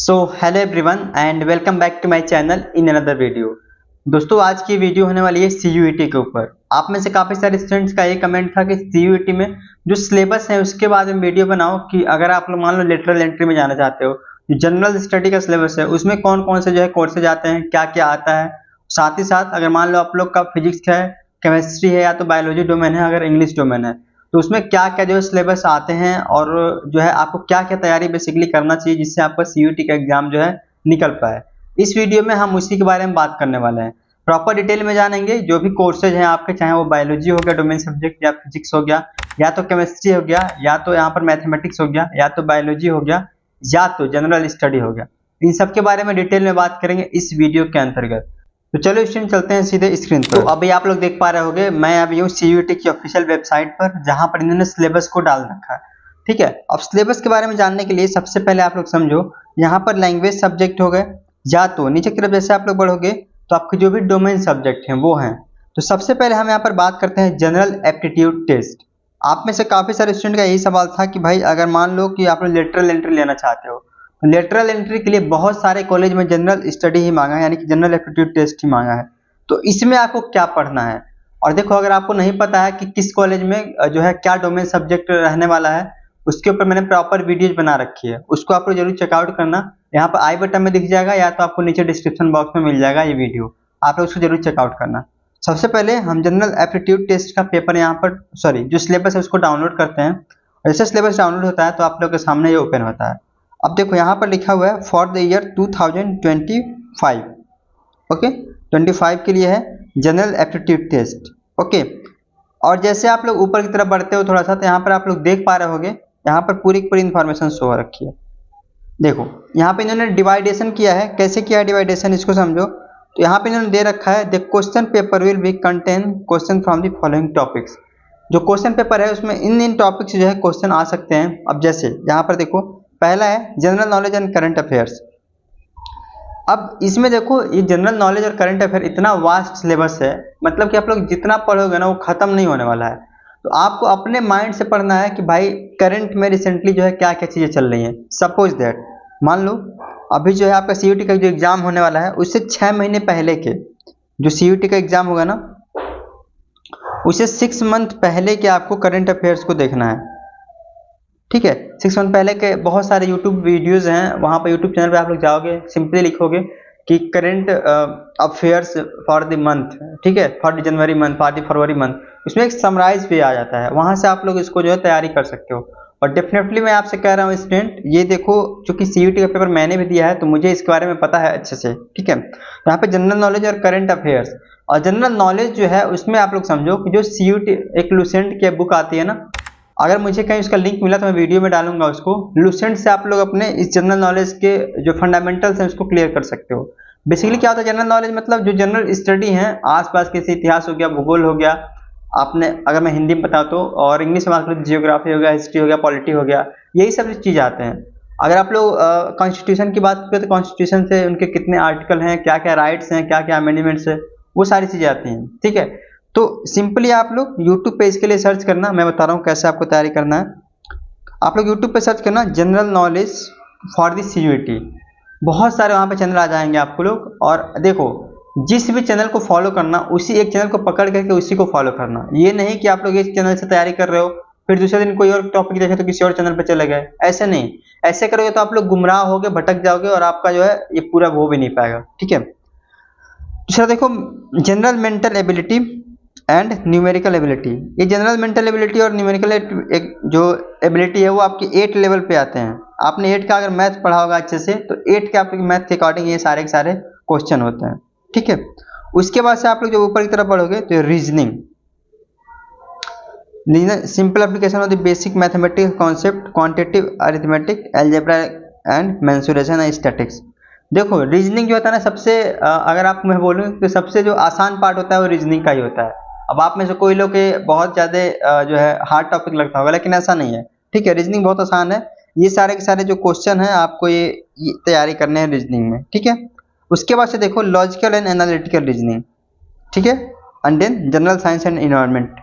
So hello everyone and welcome back to my channel in another video. दोस्तों आज की video होने वाली है सीयूईटी के ऊपर। आप में से काफ़ी सारे स्टूडेंट्स का ये कमेंट था कि सीयूईटी में जो सिलेबस है उसके बाद में वीडियो बनाओ कि अगर आप लोग मान लो लेटरल एंट्री में जाना चाहते हो, जो जनरल स्टडी का सिलेबस है उसमें कौन कौन से जो है कोर्सेज आते हैं, क्या क्या आता है। साथ ही साथ अगर मान लो आप लोग का फिजिक्स है, केमिस्ट्री है या तो बायोलॉजी डोमेन है, अगर इंग्लिश डोमेन है तो उसमें क्या क्या जो है सिलेबस आते हैं और जो है आपको क्या क्या तैयारी बेसिकली करना चाहिए जिससे आपका सीयूईटी का एग्जाम जो है निकल पाए। इस वीडियो में हम उसी के बारे में बात करने वाले हैं। प्रॉपर डिटेल में जानेंगे जो भी कोर्सेज हैं आपके, चाहे वो बायोलॉजी हो गया डोमेन सब्जेक्ट, या फिजिक्स हो गया, या तो केमिस्ट्री हो गया, या तो यहाँ पर मैथमेटिक्स हो गया, या तो बायोलॉजी हो गया, या तो जनरल स्टडी हो गया। इन सब के बारे में डिटेल में बात करेंगे इस वीडियो के अंतर्गत। तो चलो स्टूडेंट चलते हैं सीधे स्क्रीन पर। तो अभी आप लोग देख पा रहे होंगे मैं अभी हूँ सीयूईटी की ऑफिशियल वेबसाइट पर, जहां पर इन्होंने सिलेबस को डाल रखा है। ठीक है, अब सिलेबस के बारे में जानने के लिए सबसे पहले आप लोग समझो, यहाँ पर लैंग्वेज सब्जेक्ट हो गए, या तो नीचे की तरफ जैसे आप लोग बढ़ोगे तो आपके जो भी डोमेन सब्जेक्ट हैं वो हैं। तो सबसे पहले हम यहाँ पर बात करते हैं जनरल एप्टीट्यूड टेस्ट। आप में से काफी सारे स्टूडेंट का यही सवाल था कि भाई अगर मान लो कि आप लोग लेटरल एंट्री लेना चाहते हो, लेटरल एंट्री के लिए बहुत सारे कॉलेज में जनरल स्टडी ही मांगा है, यानी कि जनरल एप्टीट्यूड टेस्ट ही मांगा है। तो इसमें आपको क्या पढ़ना है, और देखो अगर आपको नहीं पता है कि किस कॉलेज में जो है क्या डोमेन सब्जेक्ट रहने वाला है, उसके ऊपर मैंने प्रॉपर वीडियोज बना रखी है, उसको आप लोग जरूर चेकआउट करना। यहाँ पर आई बटन में दिख जाएगा या तो आपको नीचे डिस्क्रिप्शन बॉक्स में मिल जाएगा ये वीडियो, आप लोग उसको जरूर चेकआउट करना। सबसे पहले हम जनरल एप्टीट्यूड टेस्ट का पेपर यहाँ पर जो सिलेबस है उसको डाउनलोड करते हैं। और जैसे सिलेबस डाउनलोड होता है तो आप लोग के सामने ये ओपन होता है। अब देखो यहाँ पर लिखा हुआ है फॉर द ईयर 2025। ओके, 25 के लिए है जनरल एप्टीट्यूड टेस्ट। ओके, और जैसे आप लोग ऊपर की तरफ बढ़ते हो थोड़ा सा तो यहाँ पर आप लोग देख पा रहे होंगे, यहाँ पर पूरी की पूरी इंफॉर्मेशन शो हो रखी है। देखो यहाँ पे इन्होंने डिवाइडेशन किया है, कैसे किया है डिवाइडेशन इसको समझो। तो यहाँ पे इन्होंने दे रखा है the question paper will be contain question from the following topics. जो क्वेश्चन पेपर है उसमें इन टॉपिक्स जो है क्वेश्चन आ सकते हैं। अब जैसे यहाँ पर देखो पहला है general knowledge and current affairs. अब इसमें देखो ये जनरल नॉलेज और करंट अफेयर इतना वास्ट सिलेबस है, मतलब कि आप लोग जितना पढ़ोगे ना वो खत्म नहीं होने वाला है। तो आपको अपने माइंड से पढ़ना है कि भाई करंट में रिसेंटली जो है क्या क्या चीज़ें चल रही हैं। सपोज दैट मान लो अभी जो है आपका सीयूटी का जो एग्जाम होने वाला है उससे 6 महीने पहले के जो सीयूटी का एग्जाम होगा ना, उसे 6 मंथ पहले के आपको करंट अफेयर्स को देखना है। ठीक है, 6 मंथ पहले के बहुत सारे यूट्यूब वीडियोस हैं, वहाँ पर यूट्यूब चैनल पे आप लोग जाओगे, सिंपली लिखोगे कि current affairs for the month, ठीक है, for the January month, for the February month, उसमें एक समराइज भी आ जाता है, वहाँ से आप लोग इसको जो है तैयारी कर सकते हो। और डेफिनेटली मैं आपसे कह रहा हूँ स्टूडेंट, ये देखो चूंकि सीयूटी का पेपर मैंने भी दिया है तो मुझे इसके बारे में पता है अच्छे से। ठीक है, यहाँ पे जनरल नॉलेज और करंट अफेयर्स, और जनरल नॉलेज जो है उसमें आप लोग समझो कि जो सीयूटी एक लुसेंट की बुक आती है ना, अगर मुझे कहीं उसका लिंक मिला तो मैं वीडियो में डालूंगा उसको। लुसेंट से आप लोग अपने इस जनरल नॉलेज के जो फंडामेंटल्स हैं उसको क्लियर कर सकते हो। बेसिकली क्या होता है जनरल नॉलेज, मतलब जो जनरल स्टडी है आसपास के इतिहास हो गया, भूगोल हो गया, आपने अगर मैं हिंदी में बताऊँ तो, और इंग्लिश में बात करूँ जियोग्राफी हो गया, हिस्ट्री हो गया, पॉलिटी हो गया, यही सब चीज़ आते हैं। अगर आप लोग कॉन्स्टिट्यूशन की बात करें तो कॉन्स्टिट्यूशन से उनके कितने आर्टिकल हैं, क्या क्या राइट्स हैं, क्या क्या अमेंडमेंट्स है, वो सारी चीज़ें आती हैं। ठीक है, तो सिंपली आप लोग यूट्यूब पे इसके लिए सर्च करना, मैं बता रहा हूँ कैसे आपको तैयारी करना है। आप लोग यूट्यूब पे सर्च करना general knowledge for the CUET, बहुत सारे वहाँ पे चैनल आ जाएंगे आपको लोग। और देखो जिस भी चैनल को फॉलो करना उसी एक चैनल को पकड़ करके उसी को फॉलो करना, ये नहीं कि आप लोग एक चैनल से तैयारी कर रहे हो फिर दूसरे दिन कोई और टॉपिक देखे तो किसी और चैनल पे चले गए, ऐसे नहीं। ऐसे करोगे तो आप लोग गुमराह होगे, भटक जाओगे और आपका जो है ये पूरा हो भी नहीं पाएगा। ठीक है, दूसरा देखो general mental ability and numerical ability. ये जनरल मेंटल एबिलिटी और न्यूमेरिकल एक जो एबिलिटी है वो आपके 8 लेवल पे आते हैं। आपने 8 का अगर मैथ पढ़ा होगा अच्छे से तो 8 के आपके मैथ के अकॉर्डिंग ये सारे के सारे क्वेश्चन होते हैं। ठीक है, उसके बाद से आप लोग जब ऊपर की तरफ बढ़ोगे तो reasoning, simple application of the basic mathematics concept, quantitative arithmetic, algebra and mensuration and statics. देखो रीजनिंग जो होता है ना, सबसे अगर आप मैं बोलूँ तो सबसे जो आसान पार्ट होता है वो रीजनिंग का ही होता है। अब आप में से कोई लोग के बहुत ज़्यादा जो है हार्ड टॉपिक लगता होगा, लेकिन ऐसा नहीं है। ठीक है, रीजनिंग बहुत आसान है। ये सारे के सारे जो क्वेश्चन हैं आपको ये तैयारी करने हैं रीजनिंग में। ठीक है, उसके बाद से देखो लॉजिकल एंड एनालिटिकल रीजनिंग। ठीक है, and then general science and environment.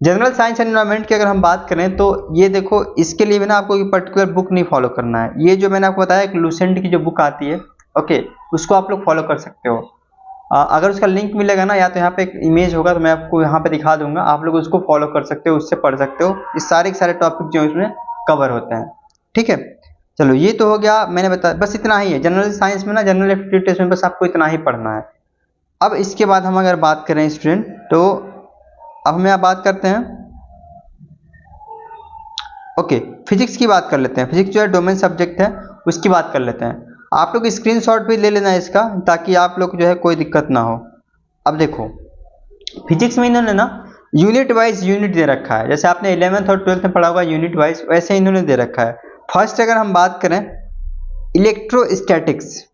General science and environment की अगर हम बात करें तो ये देखो, इसके लिए भी ना आपको एक पर्टिकुलर बुक नहीं फॉलो करना है। ये जो मैंने आपको बताया एक लूसेंट की जो बुक आती है, ओके, उसको आप लोग फॉलो कर सकते हो। अगर उसका लिंक मिलेगा ना, या तो यहाँ पे एक इमेज होगा तो मैं आपको यहाँ पे दिखा दूंगा, आप लोग उसको फॉलो कर सकते हो, उससे पढ़ सकते हो। इस सारे के सारे टॉपिक जो इसमें कवर होते हैं, ठीक है। चलो ये तो हो गया, मैंने बताया बस इतना ही है। जनरल साइंस में ना, जनरल एप्टीट्यूड टेस्ट में बस आपको इतना ही पढ़ना है। अब इसके बाद हम अगर बात करें स्टूडेंट, तो अब हम यहाँ बात करते हैं, ओके, फिजिक्स की बात कर लेते हैं। फिजिक्स जो है डोमेन सब्जेक्ट है, उसकी बात कर लेते हैं। आप लोग स्क्रीनशॉट भी ले लेना इसका, ताकि आप लोग जो है कोई दिक्कत ना हो। अब देखो, फिजिक्स में इन्होंने ना यूनिट वाइज यूनिट दे रखा है। जैसे आपने 11th और 12th में पढ़ा होगा यूनिट वाइज, वैसे इन्होंने दे रखा है। फर्स्ट अगर हम बात करें इलेक्ट्रोस्टैटिक्स।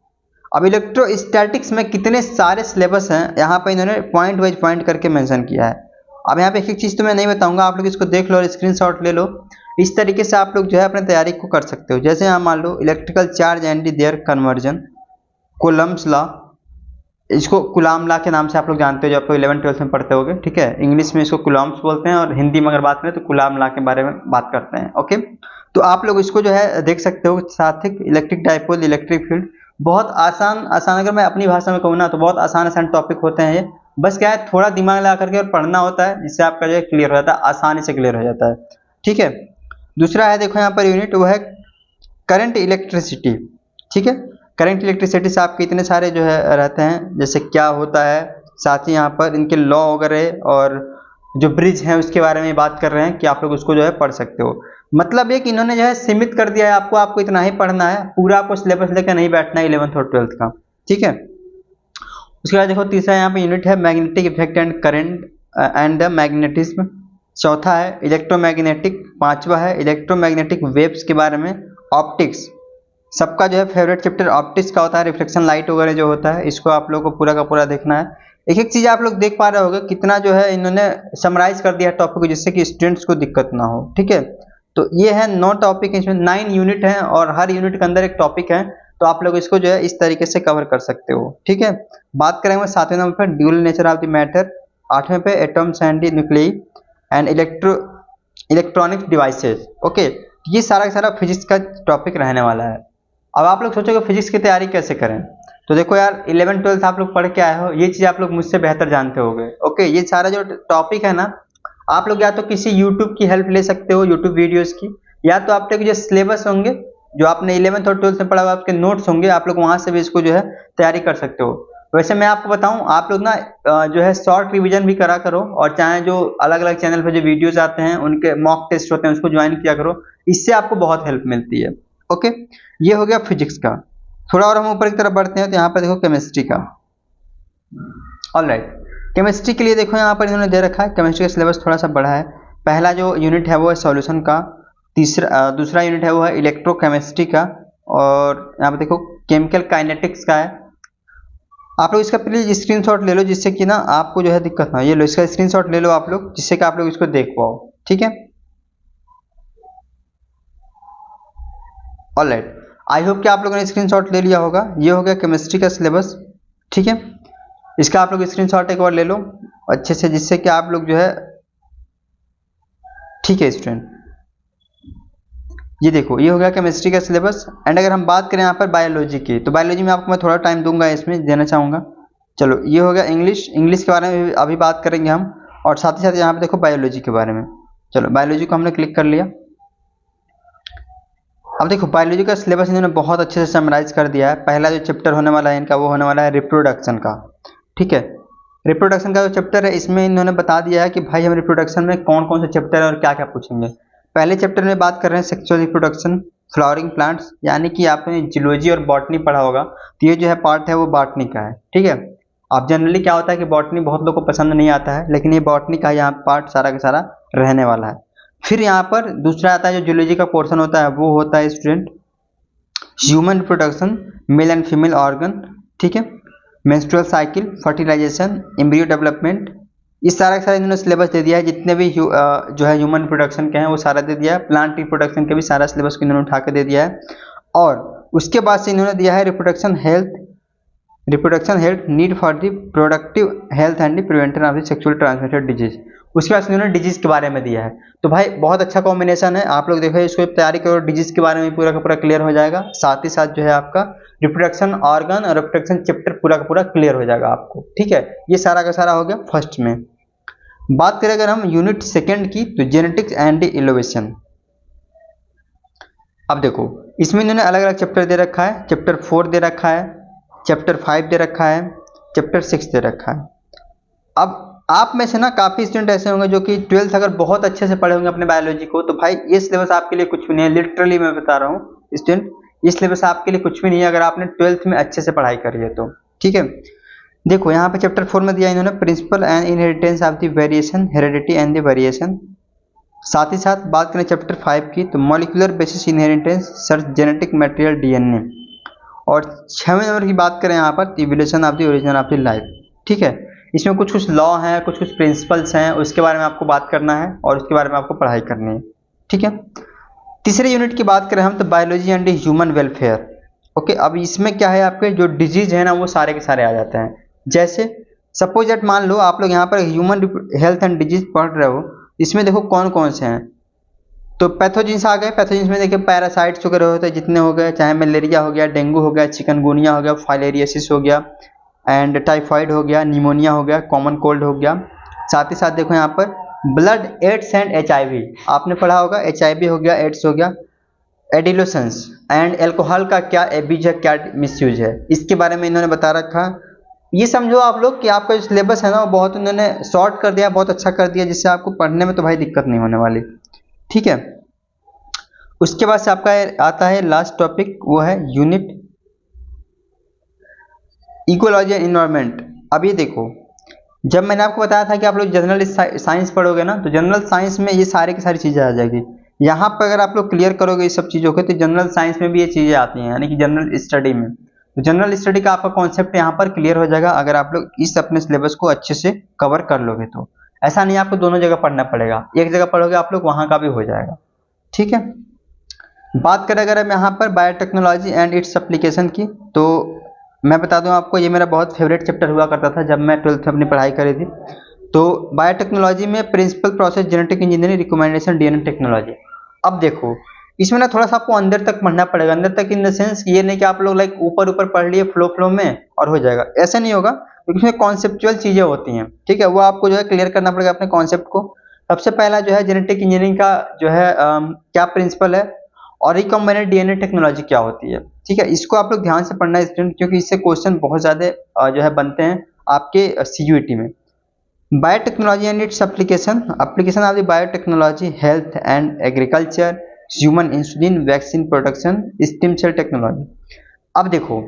अब इलेक्ट्रोस्टैटिक्स में कितने सारे सिलेबस हैं, यहाँ पे इन्होंने पॉइंट वाइज पॉइंट करके मेंशन किया है। अब यहाँ पे एक एक चीज़ तो मैं नहीं बताऊंगा, आप लोग इसको देख लो और स्क्रीनशॉट ले लो। इस तरीके से आप लोग जो है अपने तैयारी को कर सकते हो। जैसे यहाँ मान लो electrical charge and their conversion, coulomb's law, इसको कुलाम लॉ के नाम से आप लोग जानते हो, जो आप लोग 11th 12th में पढ़ते होगे, ठीक है। इंग्लिश में इसको कुलाम्स बोलते हैं, और हिंदी में अगर बात करें तो कुलाम लॉ के बारे में बात करते हैं, ओके। तो आप लोग इसको जो है देख सकते हो। साथ ही इलेक्ट्रिक डाइपोल, इलेक्ट्रिक फील्ड, बहुत आसान आसान, अगर मैं अपनी भाषा में कहूँ ना तो बहुत आसान आसान टॉपिक होते हैं ये। बस क्या है, थोड़ा दिमाग लगा करके और पढ़ना होता है, जिससे आपका जो है क्लियर हो जाता है, आसानी से क्लियर हो जाता है, ठीक है। दूसरा है, देखो यहाँ पर यूनिट, वो है करंट इलेक्ट्रिसिटी, ठीक है। करंट इलेक्ट्रिसिटी से आपके इतने सारे जो है रहते हैं, जैसे क्या होता है, साथ ही यहाँ पर इनके लॉ वगैरह और जो ब्रिज हैं उसके बारे में बात कर रहे हैं, कि आप लोग उसको जो है पढ़ सकते हो। मतलब ये कि इन्होंने जो है सीमित कर दिया है आपको, आपको इतना ही पढ़ना है, पूरा आपको सिलेबस लेकर नहीं बैठना है 11th और 12th का, ठीक है। उसके बाद देखो, तीसरा यहाँ पे यूनिट है magnetic effect and current and the magnetism. चौथा है इलेक्ट्रोमैग्नेटिक। पांचवा है इलेक्ट्रोमैग्नेटिक वेव्स के बारे में। ऑप्टिक्स, सबका जो है फेवरेट चैप्टर ऑप्टिक्स का होता है, रिफ्लेक्शन लाइट वगैरह जो होता है, इसको आप लोगों को पूरा का पूरा देखना है। एक एक चीज आप लोग देख पा रहे होगे, कितना जो है इन्होंने समराइज कर दिया टॉपिक को, जिससे कि स्टूडेंट्स को दिक्कत ना हो, ठीक है। तो ये है 9 टॉपिक, इसमें 9 यूनिट हैं, और हर यूनिट के अंदर एक टॉपिक है। तो आप लोग इसको जो है इस तरीके से कवर कर सकते हो, ठीक है। बात करेंगे 7वें नंबर पर dual nature of the matter. 8वें पे atoms and nuclei and electronics devices, okay. ये सारा का सारा फिजिक्स का टॉपिक रहने वाला है। अब आप लोग सोचोगे फिजिक्स की तैयारी कैसे करें, तो देखो यार, 11th 12th आप लोग पढ़ के आए हो, ये चीज आप लोग मुझसे बेहतर जानते होगे, ओके। ये सारा जो टॉपिक है ना, आप लोग या तो किसी यूट्यूब की हेल्प ले सकते हो, यूट्यूब वीडियोस की, या तो आप लोग जो सिलेबस होंगे, जो आपने 11th और 12th में पढ़ा हुआ, आपके नोट्स होंगे, आप लोग वहां से भी इसको जो है तैयारी कर सकते हो। वैसे मैं आपको बताऊं, आप लोग ना जो है शॉर्ट रिवीजन भी करा करो, और चाहे जो अलग अलग चैनल पर जो वीडियोस आते हैं, उनके मॉक टेस्ट होते हैं, उसको ज्वाइन किया करो, इससे आपको बहुत हेल्प मिलती है, ओके। ये हो गया फिजिक्स का। थोड़ा और हम ऊपर की तरफ बढ़ते हैं, तो यहाँ पर देखो केमिस्ट्री का। ऑलराइट, केमिस्ट्री के लिए देखो यहाँ पर इन्होंने दे रखा है, केमिस्ट्री का सिलेबस थोड़ा सा बड़ा है। पहला जो यूनिट है वो है सॉल्यूशन का। दूसरा यूनिट है वो है इलेक्ट्रोकेमिस्ट्री का, और यहाँ पर देखो केमिकल काइनेटिक्स का है। आप लोग इसका प्लीज स्क्रीनशॉट ले लो, जिससे कि ना आपको जो है दिक्कत ना हो। ये लो, इसका स्क्रीनशॉट ले लो आप लोग, जिससे कि आप लोग इसको देख पाओ, ठीक है। ऑलराइट, आई होप कि आप लोगों ने स्क्रीनशॉट ले लिया होगा। ये हो गया केमिस्ट्री का सिलेबस, ठीक है। इसका आप लोग स्क्रीनशॉट एक बार ले लो अच्छे से, जिससे कि आप लोग जो है, ठीक है स्टूडेंट। ये देखो, ये हो गया केमिस्ट्री का सिलेबस। एंड अगर हम बात करें यहाँ पर बायोलॉजी की, तो बायोलॉजी में आपको मैं थोड़ा टाइम दूंगा, इसमें देना चाहूँगा। चलो, ये हो गया इंग्लिश। इंग्लिश के बारे में अभी बात करेंगे हम, और साथ ही साथ यहाँ पे देखो बायोलॉजी के बारे में। चलो, बायोलॉजी को हमने क्लिक कर लिया। अब देखो, बायोलॉजी का सिलेबस इन्होंने बहुत अच्छे से समराइज कर दिया है। पहला जो चैप्टर होने वाला है इनका, वो होने वाला है रिप्रोडक्शन का, ठीक है। रिप्रोडक्शन का जो चैप्टर है, इसमें इन्होंने बता दिया है कि भाई हम रिप्रोडक्शन में कौन कौन से चैप्टर है और क्या क्या पूछेंगे। पहले चैप्टर में बात कर रहे हैं सेक्सुअल रिप्रोडक्शन, फ्लावरिंग प्लांट्स, यानी कि आपने जियोलॉजी और बॉटनी पढ़ा होगा, तो ये जो है पार्ट है वो बॉटनी का है, ठीक है। अब जनरली क्या होता है कि बॉटनी बहुत लोगों को पसंद नहीं आता है, लेकिन ये बॉटनी का यहाँ पार्ट सारा का सारा रहने वाला है। फिर यहाँ पर दूसरा आता है, जो जियोलॉजी का पोर्शन होता है, वो होता है student human reproduction, male and female organ, ठीक है। Menstrual cycle, fertilisation, embryo development, इस सारा का सारा इन्होंने सिलेबस दे दिया है। जितने भी जो है ह्यूमन रिप्रोडक्शन के हैं वो सारा दे दिया है। प्लांट रिप्रोडक्शन के भी सारा सिलेबस इन्होंने उठा के दे दिया है। और उसके बाद से इन्होंने दिया है reproduction health need for the productive health and the prevention of the sexual transmitted disease. उसके बाद इन्होंने डिजीज के बारे में दिया है। तो भाई बहुत अच्छा कॉम्बिनेशन है, आप लोग देखो इसको तैयारी करो, डिजीज के बारे में पूरा का पूरा क्लियर हो जाएगा, साथ ही साथ जो है आपका रिप्रोडक्शन ऑर्गन और रिप्रोडक्शन चैप्टर पूरा का पूरा क्लियर हो जाएगा आपको। ठीक है, ये सारा का सारा हो गया फर्स्ट में। बात करें अगर हम यूनिट सेकेंड की, तो जेनेटिक्स एंड इनोवेशन। अब देखो इसमें इन्होंने अलग अलग चैप्टर दे रखा है, चैप्टर 4 दे रखा है, चैप्टर 5 दे रखा है, चैप्टर 6 दे रखा है। अब आप में से ना काफ़ी स्टूडेंट ऐसे होंगे जो कि 12th अगर बहुत अच्छे से पढ़े होंगे अपने बायोलॉजी को, तो भाई ये सिलेबस आपके लिए कुछ भी नहीं है, लिटरली मैं बता रहा हूँ स्टूडेंट, ये सिलेबस आपके लिए कुछ भी नहीं है अगर आपने 12th में अच्छे से पढ़ाई करी है तो। ठीक है, देखो यहाँ पे चैप्टर 4 में दिया इन्होंने principle and inheritance of the variation, heredity and the variation. साथ ही साथ बात करें चैप्टर 5 की, तो molecular basis inheritance, search genetic material DNA. और 6वें नंबर की बात करें यहाँ पर evolution of the origin of the life. ठीक है, इसमें कुछ कुछ लॉ हैं, कुछ कुछ प्रिंसिपल्स हैं, उसके बारे में आपको बात करना है और उसके बारे में आपको पढ़ाई करनी है। ठीक है, तीसरे यूनिट की बात करें हम, तो biology and human welfare. Okay, अब इसमें क्या है, आपके जो डिजीज है ना वो सारे के सारे आ जाते हैं। जैसे सपोज दैट मान लो आप लोग यहाँ पर ह्यूमन हेल्थ एंड डिजीज पढ़ रहे हो, इसमें देखो कौन कौन से हैं। तो पैथोजेंस आ गए, पैथोजेंस में देखिए पैरासाइट्स वगैरह होते हैं जितने हो गए, चाहे मलेरिया हो गया, डेंगू हो गया, चिकनगुनिया हो गया, फाइलेरियासिस हो गया, एंड टाइफाइड हो गया, निमोनिया हो गया, कॉमन कोल्ड हो गया। साथ ही साथ देखो यहाँ पर ब्लड एड्स एंड HIV, आपने पढ़ा होगा, HIV हो गया, एड्स हो गया, एडिलोसेंस एंड एल्कोहल का क्या एब्यूज है, क्या मिसयूज है, इसके बारे में इन्होंने बता रखा। ये समझो आप लोग कि आपका जो सिलेबस है ना वो बहुत इन्होंने शॉर्ट कर दिया, बहुत अच्छा कर दिया, जिससे आपको पढ़ने में तो भाई दिक्कत नहीं होने वाली। ठीक है, उसके बाद से आपका आता है लास्ट टॉपिक, वो है यूनिट इकोलॉजी एंड इन्वायरमेंट। अब ये देखो, जब मैंने आपको बताया था कि आप लोग जनरल साइंस पढ़ोगे ना, तो जनरल साइंस में ये सारी की सारी चीज़ें आ जाएगी। यहाँ पर अगर आप लोग क्लियर करोगे इस सब चीज़ों को, तो जनरल साइंस में भी ये चीज़ें आती हैं, यानी कि जनरल स्टडी में। तो जनरल स्टडी का आपका कॉन्सेप्ट यहाँ पर क्लियर हो जाएगा अगर आप लोग इस अपने सिलेबस को अच्छे से कवर कर लोगे तो। ऐसा नहीं आपको दोनों जगह पढ़ना पड़ेगा, एक जगह पढ़ोगे आप लोग वहाँ का भी हो जाएगा। ठीक है, बात करें अगर हम यहाँ पर बायोटेक्नोलॉजी एंड इट्स एप्लीकेशन की, तो मैं बता दूं आपको ये मेरा बहुत फेवरेट चैप्टर हुआ करता था जब मैं 12th में अपनी पढ़ाई करी थी। तो बायोटेक्नोलॉजी में principle process genetic engineering recommendation DNA technology. अब देखो इसमें ना थोड़ा सा आपको अंदर तक पढ़ना पड़ेगा, अंदर तक इन द सेंस ये नहीं कि आप लोग लाइक ऊपर ऊपर पढ़ लिए फ्लो फ्लो में और हो जाएगा, ऐसा नहीं होगा, क्योंकि इसमें कॉन्सेप्चुअल चीज़ें होती हैं। ठीक है, वो आपको जो है क्लियर करना पड़ेगा अपने कॉन्सेप्ट को। सबसे पहला जो है जेनेटिक इंजीनियरिंग का जो है क्या प्रिंसिपल है, और रिकॉम्बिनेंट डीएनए टेक्नोलॉजी क्या होती है। ठीक है, इसको आप लोग ध्यान से पढ़ना है स्टूडेंट, क्योंकि इससे क्वेश्चन बहुत ज़्यादा जो है बनते हैं आपके CUET में। Biotechnology and its application, application of the biotechnology, health and agriculture, human insulin, vaccine production, stem cell technology. अब देखो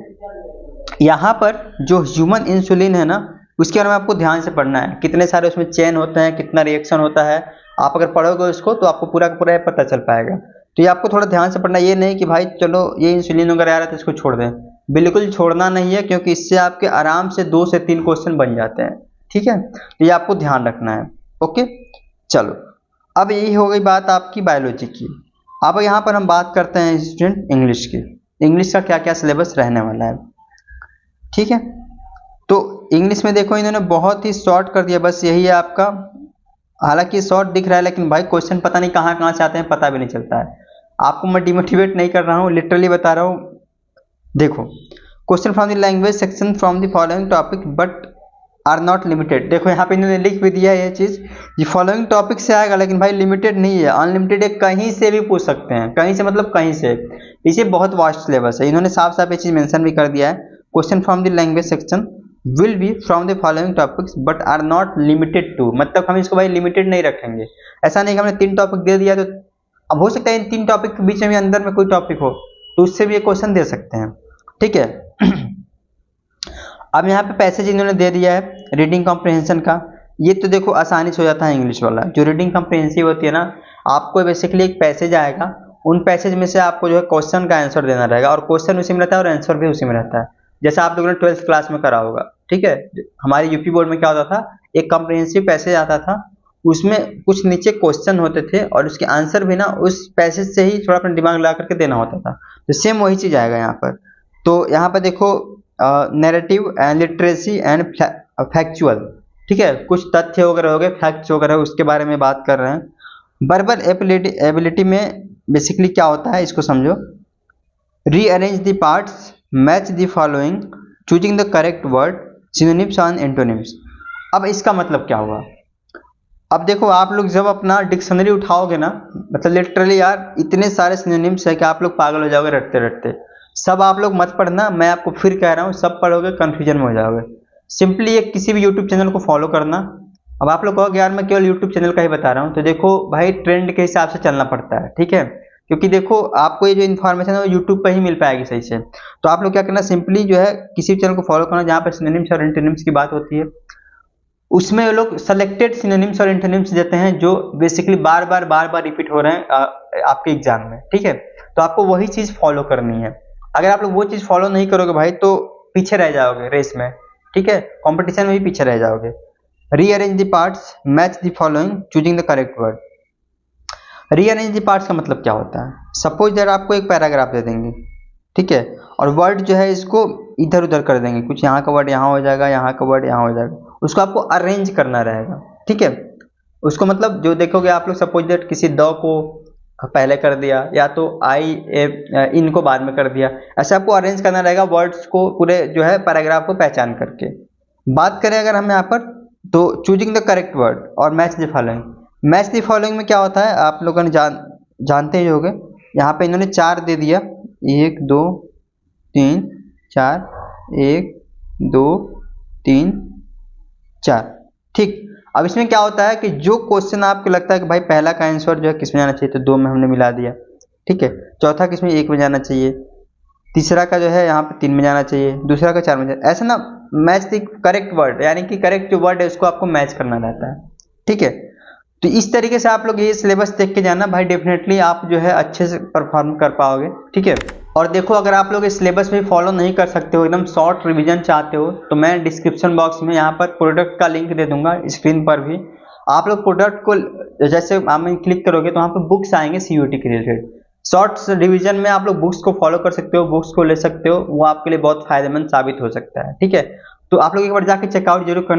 यहाँ पर जो ह्यूमन इंसुलिन है ना, उसके बारे में आपको ध्यान से पढ़ना है, कितने सारे उसमें चेन होते हैं, कितना रिएक्शन होता है। आप अगर पढ़ोगे उसको तो आपको पूरा का पूरा पता चल पाएगा। तो ये आपको थोड़ा ध्यान से पढ़ना, ये नहीं कि भाई चलो ये इंसुलिन वगैरह आ रहा है तो इसको छोड़ दें, बिल्कुल छोड़ना नहीं है, क्योंकि इससे आपके आराम से 2 से 3 क्वेश्चन बन जाते हैं। ठीक है, तो ये आपको ध्यान रखना है। ओके, चलो अब यही हो गई बात आपकी बायोलॉजी की। अब यहाँ पर हम बात करते हैं स्टूडेंट इंग्लिश की, इंग्लिश का क्या क्या सिलेबस रहने वाला है। ठीक है, तो इंग्लिश में देखो इन्होंने बहुत ही शॉर्ट कर दिया, बस यही है आपका, हालांकि शॉर्ट दिख रहा है लेकिन भाई क्वेश्चन पता नहीं कहाँ कहाँ से आते हैं, पता भी नहीं चलता है। आपको मैं डिमोटिवेट नहीं कर रहा हूँ, लिटरली बता रहा हूँ। देखो question from the language section from the following topic but are not limited. देखो यहाँ पे इन्होंने लिख भी दिया है ये चीज़, ये फॉलोइंग टॉपिक से आएगा, लेकिन भाई लिमिटेड नहीं है, अनलिमिटेड है, कहीं से भी पूछ सकते हैं, कहीं से मतलब कहीं से। इसे बहुत वास्ट सिलेबस है, इन्होंने साफ साफ ये चीज़ मेंशन भी कर दिया है। Question from the language section will be from the following topics but are not limited to, मतलब हम इसको भाई लिमिटेड नहीं रखेंगे। ऐसा नहीं कि हमने 3 टॉपिक दे दिया तो अब हो सकता है इन 3 टॉपिक के बीच में भी अंदर में कोई टॉपिक हो तो उससे भी ये क्वेश्चन दे सकते हैं। ठीक है, अब यहाँ पे पैसेज इन्होंने दे दिया है रीडिंग कॉम्प्रिहेंशन का। ये तो देखो आसानी से हो जाता है इंग्लिश वाला, जो रीडिंग कॉम्प्रिहेंसिव होती है ना, आपको बेसिकली एक पैसेज आएगा, उन पैसेज में से आपको जो है क्वेश्चन का आंसर देना रहेगा, और क्वेश्चन उसी में रहता है और आंसर भी उसी में रहता है, जैसा आप लोगों ने 12th क्लास में करा होगा। ठीक है, हमारे यूपी बोर्ड में क्या होता था, एक कॉम्प्रिहेंसिव पैसेज आता था, उसमें कुछ नीचे क्वेश्चन होते थे और उसके आंसर भी ना उस पैसेज से ही थोड़ा अपना दिमाग लगा करके देना होता था। तो सेम वही चीज़ आएगा यहाँ पर। तो यहाँ पर देखो narrative and literacy and factual, ठीक है, कुछ तथ्य वगैरह हो गए, फैक्ट्स वगैरह उसके बारे में बात कर रहे हैं। वर्बल एबिलिटी में बेसिकली क्या होता है इसको समझो। Rearrange the parts, match the following, choosing the correct word, synonyms and antonyms. अब इसका मतलब क्या हुआ? अब देखो आप लोग जब अपना डिक्शनरी उठाओगे ना, मतलब लिटरली यार इतने सारे सिनोनिम्स है कि आप लोग पागल हो जाओगे रटते रटते। सब आप लोग मत पढ़ना, मैं आपको फिर कह रहा हूँ, सब पढ़ोगे कंफ्यूजन में हो जाओगे। सिंपली एक किसी भी यूट्यूब चैनल को फॉलो करना। अब आप लोग कहोगे यार मैं केवल यूट्यूब चैनल का ही बता रहा हूँ, तो देखो भाई ट्रेंड के हिसाब से चलना पड़ता है, ठीक है, क्योंकि देखो आपको ये जो इन्फॉर्मेशन है वो यूट्यूब पर ही मिल पाएगी सही से। तो आप लोग क्या करना, सिंपली जो है किसी भी चैनल को फॉलो करना जहाँ पर सिनोनिम्स और एंटोनिम्स की बात होती है। उसमें वो लोग सेलेक्टेड सिनोनिम्स और एंटोनिम्स देते हैं जो बेसिकली बार बार रिपीट हो रहे हैं आपके एग्जाम में, ठीक है। तो आपको वही चीज फॉलो करनी है। अगर आप लोग वो चीज फॉलो नहीं करोगे भाई तो पीछे रह जाओगे रेस में, ठीक है, कंपटीशन में भी पीछे रह जाओगे। Rearrange the parts, match the following, choosing the correct word. Rearrange the parts का मतलब क्या होता है? सपोज दैट आपको एक पैराग्राफ दे देंगे, ठीक है, और वर्ड जो है इसको इधर उधर कर देंगे, कुछ यहाँ का वर्ड यहाँ हो जाएगा, यहाँ का वर्ड यहाँ हो जाएगा, उसको आपको अरेंज करना रहेगा, ठीक है। उसको मतलब जो देखोगे आप लोग, सपोज दैट किसी द को पहले कर दिया या तो आई इन को बाद में कर दिया, ऐसे आपको अरेंज करना रहेगा वर्ड्स को पूरे जो है पैराग्राफ को पहचान करके। बात करें अगर हम यहाँ पर, तो चूजिंग द करेक्ट वर्ड और match the following. Match the following में क्या होता है आप लोगों ने जानते ही होंगे। यहाँ पे इन्होंने 4 दे दिया, 1 2 3 4, 1 2 3 4, ठीक। अब इसमें क्या होता है कि जो क्वेश्चन आपको लगता है कि भाई पहला का आंसर जो है किस में जाना चाहिए, तो 2 में हमने मिला दिया, ठीक है। चौथा किस में 1 में जाना चाहिए, तीसरा का जो है यहाँ पे 3 में जाना चाहिए, दूसरा का 4 में जाना, ऐसा ना मैच द करेक्ट वर्ड, यानी कि करेक्ट जो वर्ड है उसको आपको मैच करना रहता है, ठीक है। तो इस तरीके से आप लोग ये सिलेबस देख के जाना भाई, डेफिनेटली आप जो है अच्छे से परफॉर्म कर पाओगे, ठीक है। और देखो अगर आप लोग इस सिलेबस में फॉलो नहीं कर सकते हो, एकदम शॉर्ट रिवीजन चाहते हो, तो मैं डिस्क्रिप्शन बॉक्स में यहाँ पर प्रोडक्ट का लिंक दे दूंगा, स्क्रीन पर भी। आप लोग प्रोडक्ट को जैसे आप क्लिक करोगे तो वहाँ पर बुक्स आएंगे सीयूईटी के रिलेटेड। शॉर्ट्स रिवीजन में आप लोग बुक्स को फॉलो कर सकते हो, बुक्स को ले सकते हो, वो आपके लिए बहुत फायदेमंद साबित हो सकता है, ठीक है। तो आप लोग एक बार जाके चेकआउट जरूर करना।